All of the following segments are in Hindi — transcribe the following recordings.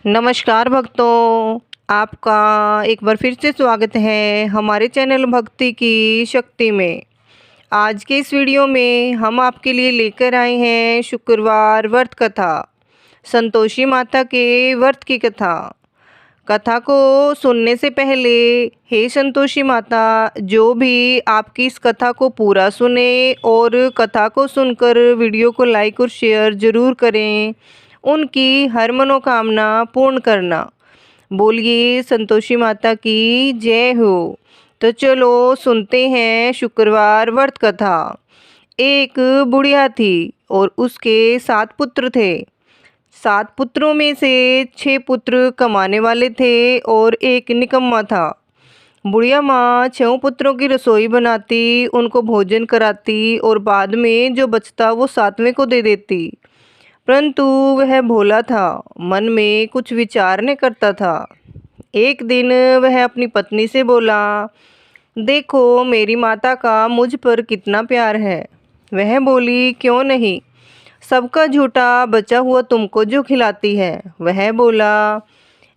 नमस्कार भक्तों, आपका एक बार फिर से स्वागत है हमारे चैनल भक्ति की शक्ति में। आज के इस वीडियो में हम आपके लिए लेकर आए हैं शुक्रवार व्रत कथा, संतोषी माता के व्रत की कथा। कथा को सुनने से पहले हे संतोषी माता, जो भी आपकी इस कथा को पूरा सुने और कथा को सुनकर वीडियो को लाइक और शेयर ज़रूर करें, उनकी हर मनोकामना पूर्ण करना। बोलिए संतोषी माता की जय हो। तो चलो सुनते हैं शुक्रवार व्रत कथा। एक बुढ़िया थी और उसके 7 पुत्र थे। 7 पुत्रों में से 6 पुत्र कमाने वाले थे और एक निकम्मा था। बुढ़िया माँ 6 पुत्रों की रसोई बनाती, उनको भोजन कराती और बाद में जो बचता वो 7वें को दे देती। परंतु वह भोला था, मन में कुछ विचार नहीं करता था। एक दिन वह अपनी पत्नी से बोला, देखो मेरी माता का मुझ पर कितना प्यार है। वह बोली, क्यों नहीं, सबका झूठा बचा हुआ तुमको जो खिलाती है। वह बोला,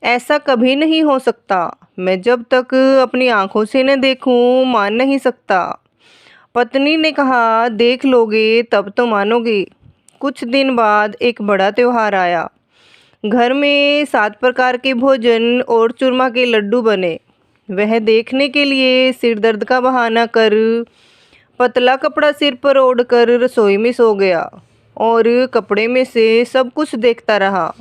ऐसा कभी नहीं हो सकता, मैं जब तक अपनी आंखों से न देखूं मान नहीं सकता। पत्नी ने कहा, देख लोगे तब तो मानोगे। कुछ दिन बाद एक बड़ा त्योहार आया। घर में 7 प्रकार के भोजन और चूरमा के लड्डू बने। वह देखने के लिए सिर दर्द का बहाना कर पतला कपड़ा सिर पर ओढ़कर रसोई में सो गया और कपड़े में से सब कुछ देखता रहा।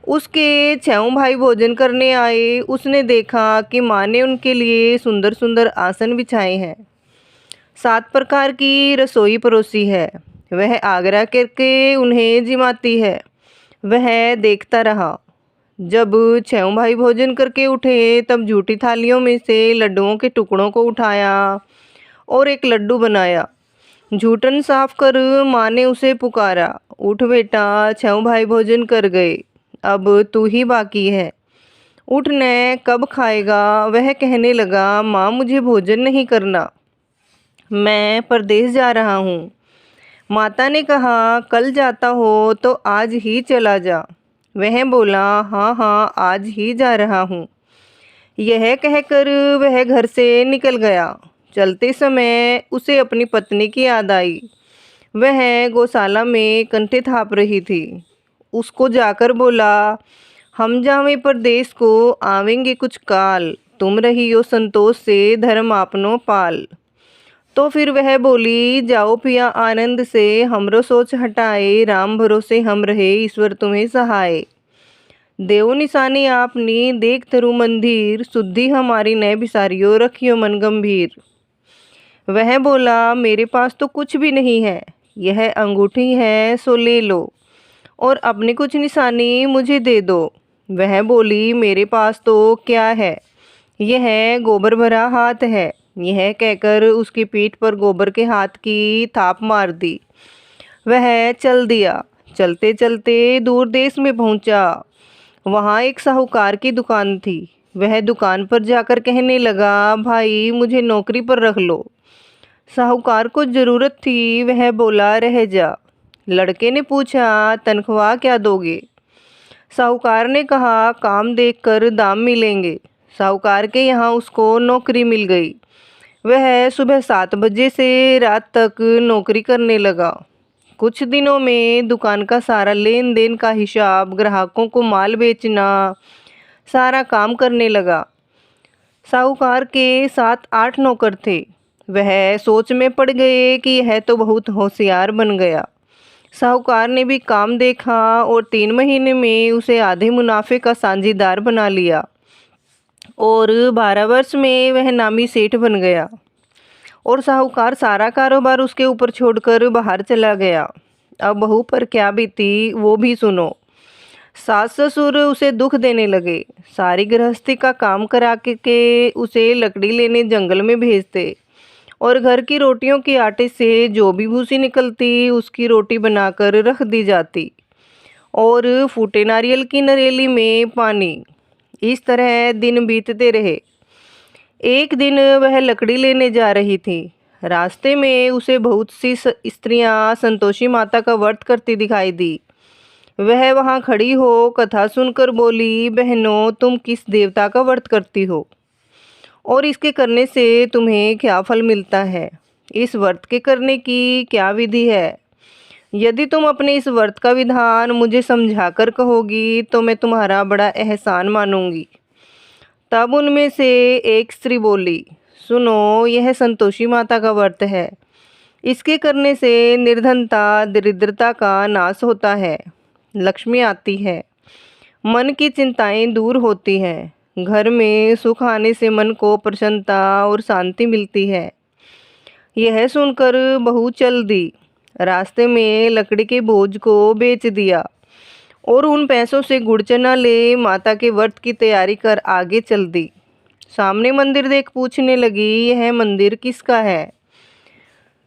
उसके 6 भाई भोजन करने आए। उसने देखा कि माँ ने उनके लिए सुंदर सुंदर आसन बिछाए हैं, 7 प्रकार की रसोई परोसी है। वह आग्रह करके उन्हें जिमाती है। वह देखता रहा। जब 6 भाई भोजन करके उठे तब झूठी थालियों में से लड्डुओं के टुकड़ों को उठाया और एक लड्डू बनाया। जूठन साफ कर माँ ने उसे पुकारा, उठ बेटा, 6 भाई भोजन कर गए, अब तू ही बाकी है, उठने कब खाएगा। वह कहने लगा, माँ मुझे भोजन नहीं करना, मैं परदेश जा रहा हूँ। माता ने कहा, कल जाता हो तो आज ही चला जा। वह बोला, हाँ हाँ आज ही जा रहा हूँ। यह कहकर वह घर से निकल गया। चलते समय उसे अपनी पत्नी की याद आई। वह गौशाला में कंठे थाप रही थी। उसको जाकर बोला, हम जावें परदेश को, आवेंगे कुछ काल, तुम रहियो संतोष से धर्म आपनो पाल। तो फिर वह बोली, जाओ पिया आनंद से, हमरो सोच हटाए, राम भरोसे हम रहे, ईश्वर तुम्हें सहाय। देव निशानी आपनी, देख तरु मंदिर, शुद्धि हमारी नय बिसारियो, रखियो मन गंभीर। वह बोला, मेरे पास तो कुछ भी नहीं है, यह अंगूठी है सो ले लो और अपनी कुछ निशानी मुझे दे दो। वह बोली, मेरे पास तो क्या है, यह गोबर भरा हाथ है। यह कहकर उसकी पीठ पर गोबर के हाथ की थाप मार दी। वह चल दिया। चलते चलते दूर देश में पहुंचा। वहाँ एक साहूकार की दुकान थी। वह दुकान पर जाकर कहने लगा, भाई मुझे नौकरी पर रख लो। साहूकार को ज़रूरत थी। वह बोला, रह जा। लड़के ने पूछा, तनख्वाह क्या दोगे। साहूकार ने कहा, काम देखकर दाम मिलेंगे। साहूकार के यहाँ उसको नौकरी मिल गई। वह सुबह 7 बजे से रात तक नौकरी करने लगा। कुछ दिनों में दुकान का सारा लेन देन का हिसाब, ग्राहकों को माल बेचना, सारा काम करने लगा। साहूकार के 7-8 नौकर थे। वह सोच में पड़ गए कि यह तो बहुत होशियार बन गया। साहूकार ने भी काम देखा और 3 महीने में उसे आधे मुनाफे का साझीदार बना लिया और 12 वर्ष में वह नामी सेठ बन गया और साहूकार सारा कारोबार उसके ऊपर छोड़कर बाहर चला गया। अब बहू पर क्या बीती वो भी सुनो। सास ससुर उसे दुख देने लगे। सारी गृहस्थी का काम करा के उसे लकड़ी लेने जंगल में भेजते और घर की रोटियों के आटे से जो भी भूसी निकलती उसकी रोटी बनाकर रख दी जाती और फूटे नारियल की नरेली में पानी। इस तरह दिन बीतते रहे। एक दिन वह लकड़ी लेने जा रही थी। रास्ते में उसे बहुत सी स्त्रियां संतोषी माता का व्रत करती दिखाई दी। वह वहाँ खड़ी हो कथा सुनकर बोली, बहनों तुम किस देवता का व्रत करती हो और इसके करने से तुम्हें क्या फल मिलता है? इस व्रत के करने की क्या विधि है? यदि तुम अपने इस व्रत का विधान मुझे समझाकर कहोगी तो मैं तुम्हारा बड़ा एहसान मानूंगी। तब उनमें से एक स्त्री बोली, सुनो, यह संतोषी माता का व्रत है। इसके करने से निर्धनता दरिद्रता का नाश होता है, लक्ष्मी आती है, मन की चिंताएं दूर होती हैं, घर में सुख आने से मन को प्रसन्नता और शांति मिलती है। यह सुनकर बहू चल दी, रास्ते में लकड़ी के बोझ को बेच दिया और उन पैसों से गुड़ चना ले माता के व्रत की तैयारी कर आगे चल दी। सामने मंदिर देख पूछने लगी, यह मंदिर किसका है?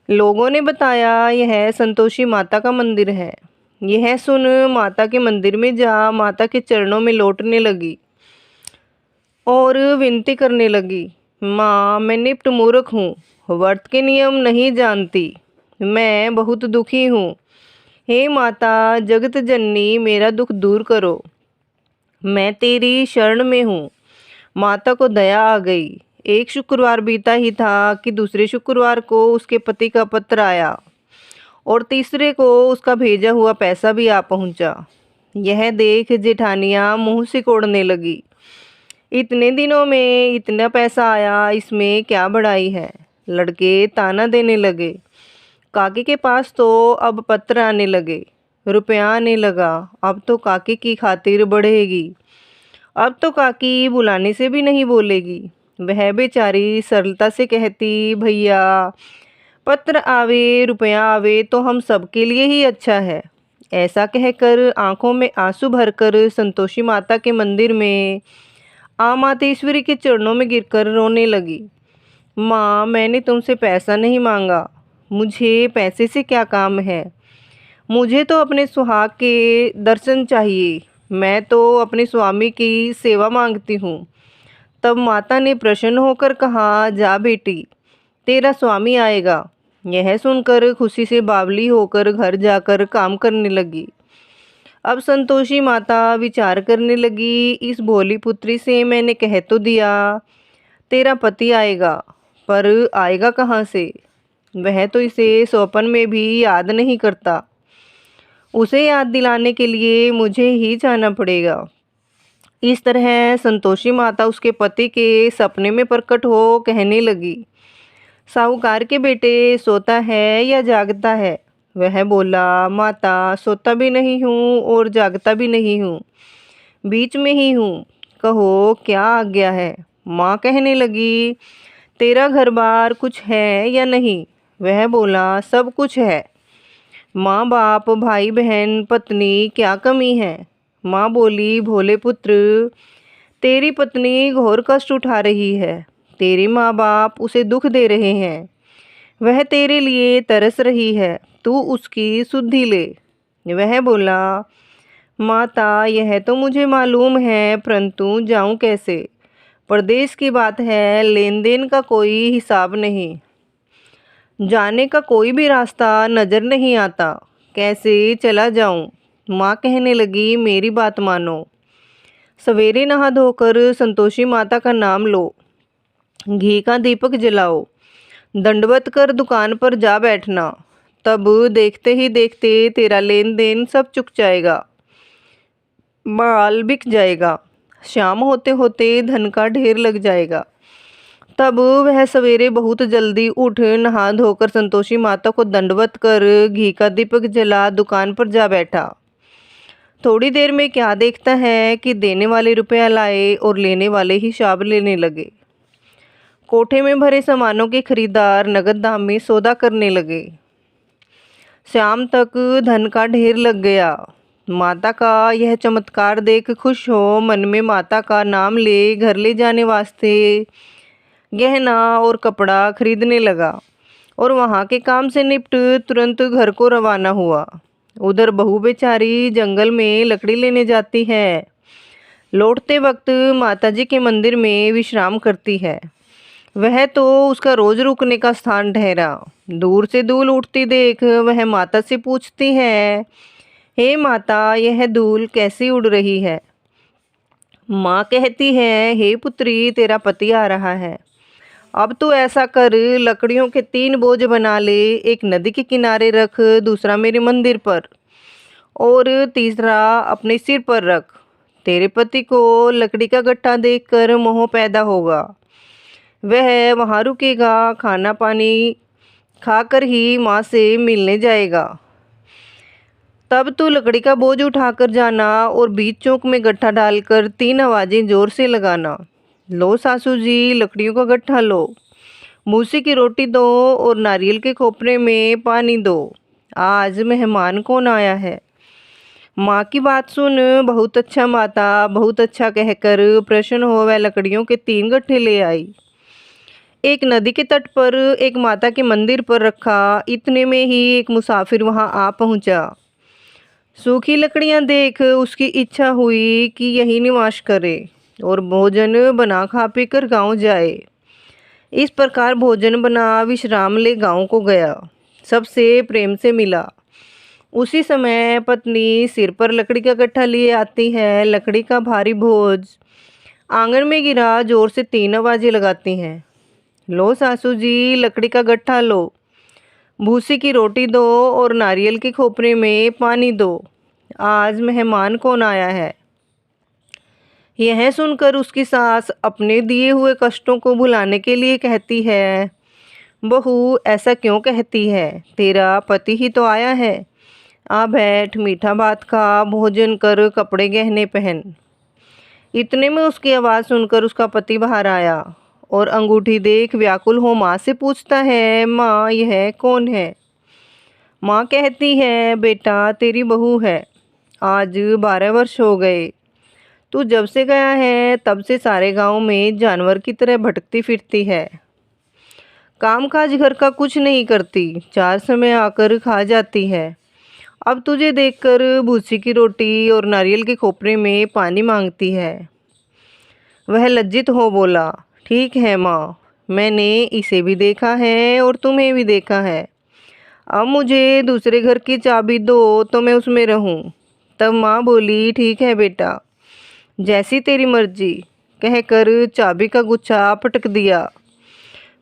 लोगों ने बताया, यह संतोषी माता का मंदिर है। यह सुन माता के मंदिर में जा माता के चरणों में लौटने लगी और विनती करने लगी, माँ मैं निप्ट मूर्ख हूँ, व्रत के नियम नहीं जानती, मैं बहुत दुखी हूँ। हे माता जगत जननी मेरा दुख दूर करो, मैं तेरी शरण में हूँ। माता को दया आ गई। एक शुक्रवार बीता ही था कि दूसरे शुक्रवार को उसके पति का पत्र आया और तीसरे को उसका भेजा हुआ पैसा भी आ पहुंचा। यह देख जेठानियाँ मुंह सिकोड़ने लगी, इतने दिनों में इतना पैसा आया, इसमें क्या बड़ाई है? लड़के ताना देने लगे। काकी के पास तो अब पत्र आने लगे, रुपया आने लगा, अब तो काकी की खातिर बढ़ेगी, अब तो काकी बुलाने से भी नहीं बोलेगी। वह बेचारी सरलता से कहती, भैया पत्र आवे रुपया आवे तो हम सबके लिए ही अच्छा है। ऐसा कहकर आंखों में आंसू भरकर संतोषी माता के मंदिर में मातेश्वरी के चरणों में गिरकर रोने लगी। माँ मैंने तुमसे पैसा नहीं मांगा, मुझे पैसे से क्या काम है? मुझे तो अपने सुहाग के दर्शन चाहिए, मैं तो अपने स्वामी की सेवा मांगती हूँ। तब माता ने प्रसन्न होकर कहा, जा बेटी तेरा स्वामी आएगा। यह सुनकर खुशी से बावली होकर घर जाकर काम करने लगी। अब संतोषी माता विचार करने लगी, इस भोली पुत्री से मैंने कह तो दिया तेरा पति आएगा, पर आएगा कहाँ से? वह तो इसे स्वप्न में भी याद नहीं करता। उसे याद दिलाने के लिए मुझे ही जाना पड़ेगा। इस तरह संतोषी माता उसके पति के सपने में प्रकट हो कहने लगी, साहूकार के बेटे सोता है या जागता है? वह बोला, माता सोता भी नहीं हूँ और जागता भी नहीं हूँ, बीच में ही हूँ, कहो क्या आज्ञा है? माँ कहने लगी, तेरा घर बार कुछ है या नहीं? वह बोला, सब कुछ है। माँ बाप भाई बहन पत्नी क्या कमी है? माँ बोली, भोले पुत्र तेरी पत्नी घोर कष्ट उठा रही है, तेरे माँ बाप उसे दुख दे रहे हैं, वह तेरे लिए तरस रही है, तू उसकी सुधि ले। वह बोला, माता यह तो मुझे मालूम है, परंतु जाऊं कैसे? परदेश की बात है, लेन देन का कोई हिसाब नहीं, जाने का कोई भी रास्ता नज़र नहीं आता, कैसे चला जाऊं? माँ कहने लगी, मेरी बात मानो, सवेरे नहा धोकर संतोषी माता का नाम लो, घी का दीपक जलाओ, दंडवत कर दुकान पर जा बैठना, तब देखते ही देखते तेरा लेन देन सब चुक जाएगा, माल बिक जाएगा, शाम होते होते धन का ढेर लग जाएगा। तब वह सवेरे बहुत जल्दी उठ नहा धोकर संतोषी माता को दंडवत कर घी का दीपक जला दुकान पर जा बैठा। थोड़ी देर में क्या देखता है कि देने वाले रुपया लाए और लेने वाले हिसाब लेने लगे। कोठे में भरे सामानों के खरीदार नगद दाम में सौदा करने लगे। शाम तक धन का ढेर लग गया। माता का यह चमत्कार देख खुश हो मन में माता का नाम ले घर ले जाने वास्ते गहना और कपड़ा खरीदने लगा और वहाँ के काम से निपट तुरंत घर को रवाना हुआ। उधर बहू बेचारी जंगल में लकड़ी लेने जाती है। लौटते वक्त माताजी के मंदिर में विश्राम करती है। वह तो उसका रोज रुकने का स्थान ठहरा। दूर से धूल उठती देख वह माता से पूछती है, हे माता, यह धूल कैसी उड़ रही है। माँ कहती है, हे पुत्री, तेरा पति आ रहा है। अब तो ऐसा कर, लकड़ियों के 3 बोझ बना ले, एक नदी के किनारे रख, दूसरा मेरे मंदिर पर और तीसरा अपने सिर पर रख। तेरे पति को लकड़ी का गट्ठा देखकर मोह पैदा होगा। वह वहाँ रुकेगा, खाना पानी खाकर ही माँ से मिलने जाएगा। तब तू लकड़ी का बोझ उठाकर जाना और बीच चौक में गट्ठा डालकर 3 आवाज़ें जोर से लगाना। लो सासू जी, लकड़ियों का गट्ठा लो, मूसी की रोटी दो और नारियल के खोपरे में पानी दो। आज मेहमान कौन आया है। माँ की बात सुन, बहुत अच्छा माता, बहुत अच्छा कहकर प्रसन्न हो वह लकड़ियों के 3 गट्ठे ले आई। एक नदी के तट पर एक माता के मंदिर पर रखा। इतने में ही एक मुसाफिर वहां आ पहुंचा। सूखी लकड़ियां देख उसकी इच्छा हुई कि यही निवास करे और भोजन बना खा पी कर गाँव जाए। इस प्रकार भोजन बना विश्राम ले गाँव को गया। सबसे प्रेम से मिला। उसी समय पत्नी सिर पर लकड़ी का गट्ठा लिए आती है। लकड़ी का भारी बोझ आंगन में गिरा। जोर से 3 आवाजें लगाती हैं। लो सासू जी, लकड़ी का गट्ठा लो, भूसी की रोटी दो और नारियल के खोपरे में पानी दो। आज मेहमान कौन आया है। यह सुनकर उसकी सास अपने दिए हुए कष्टों को भुलाने के लिए कहती है, बहू ऐसा क्यों कहती है, तेरा पति ही तो आया है। आ बैठ, मीठा भात खा, भोजन कर, कपड़े गहने पहन। इतने में उसकी आवाज़ सुनकर उसका पति बाहर आया और अंगूठी देख व्याकुल हो माँ से पूछता है, माँ यह कौन है। माँ कहती है, बेटा तेरी बहू है। आज 12 वर्ष हो गए। तू जब से गया है तब से सारे गांव में जानवर की तरह भटकती फिरती है। काम काज घर का कुछ नहीं करती, 4 समय आकर खा जाती है। अब तुझे देखकर भूसी की रोटी और नारियल के खोपरे में पानी मांगती है। वह लज्जित हो बोला, ठीक है माँ, मैंने इसे भी देखा है और तुम्हें भी देखा है। अब मुझे दूसरे घर की चाबी दो तो मैं उसमें रहूं। तब माँ बोली, ठीक है बेटा, जैसी तेरी मर्जी, कहकर चाबी का गुच्छा पटक दिया।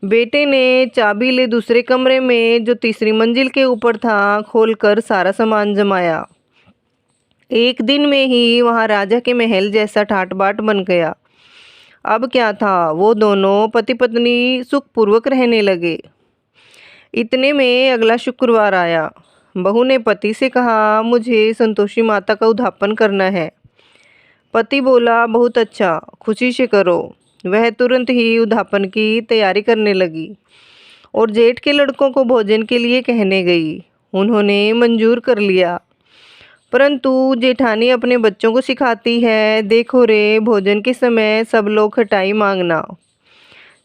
बेटे ने चाबी ले दूसरे कमरे में जो तीसरी मंजिल के ऊपर था खोलकर सारा सामान जमाया। एक दिन में ही वहाँ राजा के महल जैसा ठाट बाट बन गया। अब क्या था, वो दोनों पति पत्नी सुखपूर्वक रहने लगे। इतने में अगला शुक्रवार आया। बहू ने पति से कहा, मुझे संतोषी माता का उद्यापन करना है। पति बोला, बहुत अच्छा, खुशी से करो। वह तुरंत ही उद्यापन की तैयारी करने लगी और जेठ के लड़कों को भोजन के लिए कहने गई। उन्होंने मंजूर कर लिया, परंतु जेठानी अपने बच्चों को सिखाती है, देखो रे, भोजन के समय सब लोग खटाई मांगना,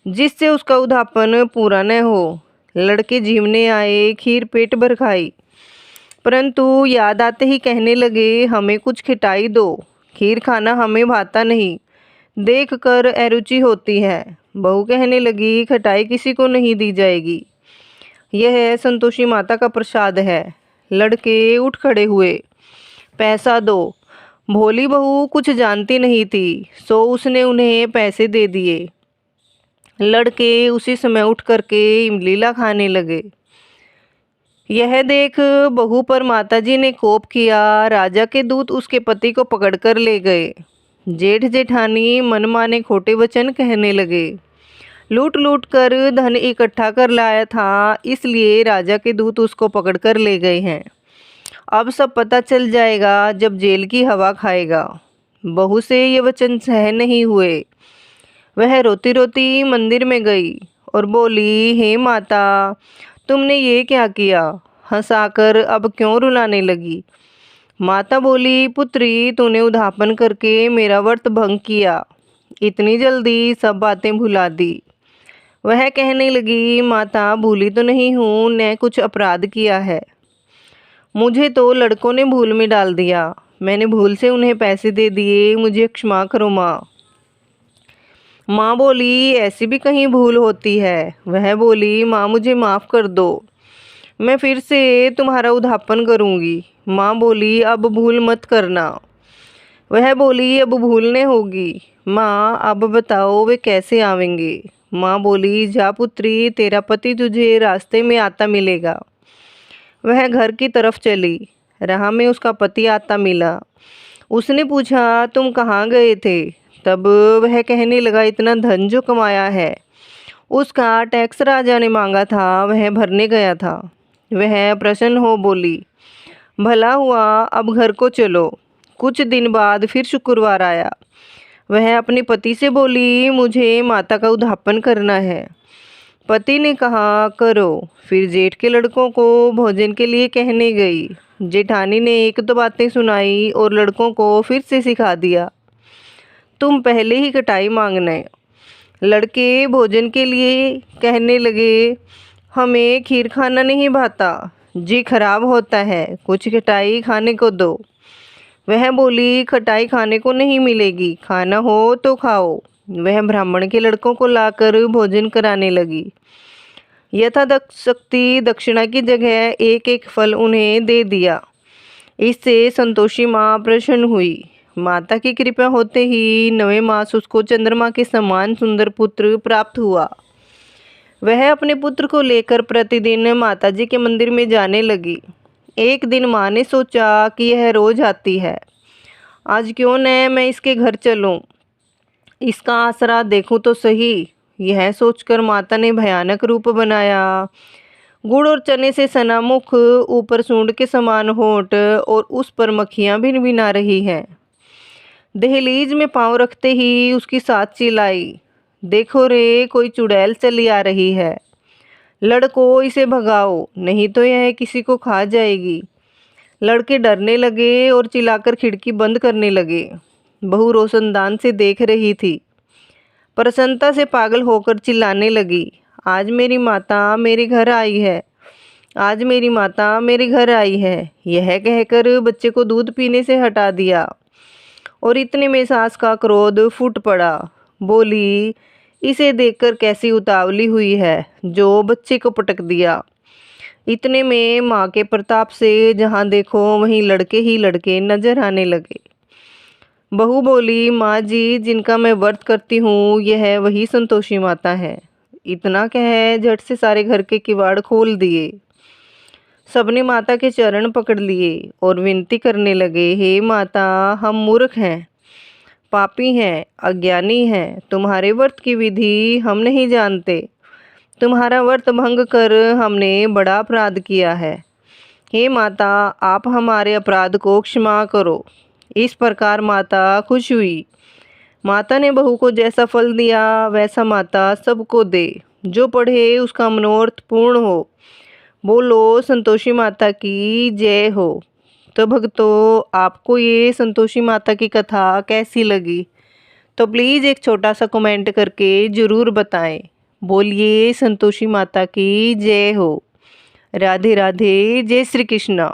जिससे उसका उद्यापन पूरा न हो। लड़के झिमने आए, खीर पेट भर खाई, परंतु याद आते ही कहने लगे, हमें कुछ खिटाई दो, खीर खाना हमें भाता नहीं, देख कर अरुचि होती है। बहू कहने लगी, खटाई किसी को नहीं दी जाएगी, यह संतोषी माता का प्रसाद है। लड़के उठ खड़े हुए, पैसा दो। भोली बहू कुछ जानती नहीं थी, सो उसने उन्हें पैसे दे दिए। लड़के उसी समय उठ करके इमलीला खाने लगे। यह देख बहू पर माताजी ने कोप किया। राजा के दूत उसके पति को पकड़कर ले गए। जेठ जेठानी मनमाने खोटे वचन कहने लगे। लूट लूट कर धन इकट्ठा कर लाया था, इसलिए राजा के दूत उसको पकड़कर ले गए हैं। अब सब पता चल जाएगा जब जेल की हवा खाएगा। बहू से ये वचन सहन नहीं हुए। वह रोती रोती मंदिर में गई और बोली, हे माता, तुमने ये क्या किया। हंसाकर अब क्यों रुलाने लगी। माता बोली, पुत्री, तूने उद्यापन करके मेरा व्रत भंग किया, इतनी जल्दी सब बातें भुला दी। वह कहने लगी, माता, भूली तो नहीं हूँ, न कुछ अपराध किया है। मुझे तो लड़कों ने भूल में डाल दिया, मैंने भूल से उन्हें पैसे दे दिए, मुझे क्षमा करो माँ। माँ बोली, ऐसी भी कहीं भूल होती है। वह बोली, माँ मुझे माफ़ कर दो, मैं फिर से तुम्हारा उद्यापन करूँगी। माँ बोली अब भूल मत करना। वह बोली अब भूलने होगी। माँ अब बताओ वे कैसे आवेंगे। माँ बोली जा पुत्री, तेरा पति तुझे रास्ते में आता मिलेगा। वह घर की तरफ चली। राह में उसका पति आता मिला। उसने पूछा तुम कहाँ गए थे। तब वह कहने लगा इतना धन जो कमाया है उसका टैक्स राजा ने मांगा था, वह भरने गया था। वह प्रसन्न हो बोली भला हुआ, अब घर को चलो। कुछ दिन बाद फिर शुक्रवार आया। वह अपने पति से बोली मुझे माता का उद्यापन करना है। पति ने कहा करो। फिर जेठ के लड़कों को भोजन के लिए कहने गई। जेठानी ने एक दो बातें सुनाई और लड़कों को फिर से सिखा दिया। तुम पहले ही कटाई मांगना। लड़के भोजन के लिए कहने लगे हमें खीर खाना नहीं भाता, जी खराब होता है, कुछ खटाई खाने को दो। वह बोली खटाई खाने को नहीं मिलेगी, खाना हो तो खाओ। वह ब्राह्मण के लड़कों को लाकर भोजन कराने लगी। यथाशक्ति दक्षिणा की जगह एक एक फल उन्हें दे दिया। इससे संतोषी माँ प्रसन्न हुई। माता की कृपा होते ही 9वें मास उसको चंद्रमा के समान सुंदर पुत्र प्राप्त हुआ। वह अपने पुत्र को लेकर प्रतिदिन माताजी के मंदिर में जाने लगी। एक दिन माँ ने सोचा कि यह रोज आती है, आज क्यों न मैं इसके घर चलूं, इसका आसरा देखूं तो सही। यह सोचकर माता ने भयानक रूप बनाया। गुड़ और चने से सना मुख, ऊपर सूंड के समान होंठ और उस पर मक्खियां भिनभिना रही हैं। दहलीज में पांव रखते ही उसकी साथ चिल्लाई देखो रे, कोई चुड़ैल चली आ रही है, लड़को इसे भगाओ नहीं तो यह किसी को खा जाएगी। लड़के डरने लगे और चिल्लाकर खिड़की बंद करने लगे। बहू रोशनदान से देख रही थी। प्रसन्नता से पागल होकर चिल्लाने लगी आज मेरी माता मेरे घर आई है, आज मेरी माता मेरे घर आई है। यह कहकर बच्चे को दूध पीने से हटा दिया और इतने में सास का क्रोध फूट पड़ा। बोली इसे देखकर कैसी उतावली हुई है जो बच्चे को पटक दिया। इतने में माँ के प्रताप से जहाँ देखो वहीं लड़के ही लड़के नजर आने लगे। बहू बोली माँ जी, जिनका मैं व्रत करती हूँ यह वही संतोषी माता है। इतना कह झट से सारे घर के किवाड़ खोल दिए। सबने माता के चरण पकड़ लिए और विनती करने लगे हे माता, हम मूर्ख हैं, पापी हैं, अज्ञानी हैं, तुम्हारे व्रत की विधि हम नहीं जानते। तुम्हारा व्रत भंग कर हमने बड़ा अपराध किया है। हे माता, आप हमारे अपराध को क्षमा करो। इस प्रकार माता खुश हुई। माता ने बहू को जैसा फल दिया वैसा माता सबको दे। जो पढ़े उसका मनोरथ पूर्ण हो। बोलो संतोषी माता की जय हो। तो भक्तों, आपको ये संतोषी माता की कथा कैसी लगी तो प्लीज़ एक छोटा सा कमेंट करके ज़रूर बताएं। बोलिए संतोषी माता की जय हो। राधे राधे, जय श्री कृष्ण।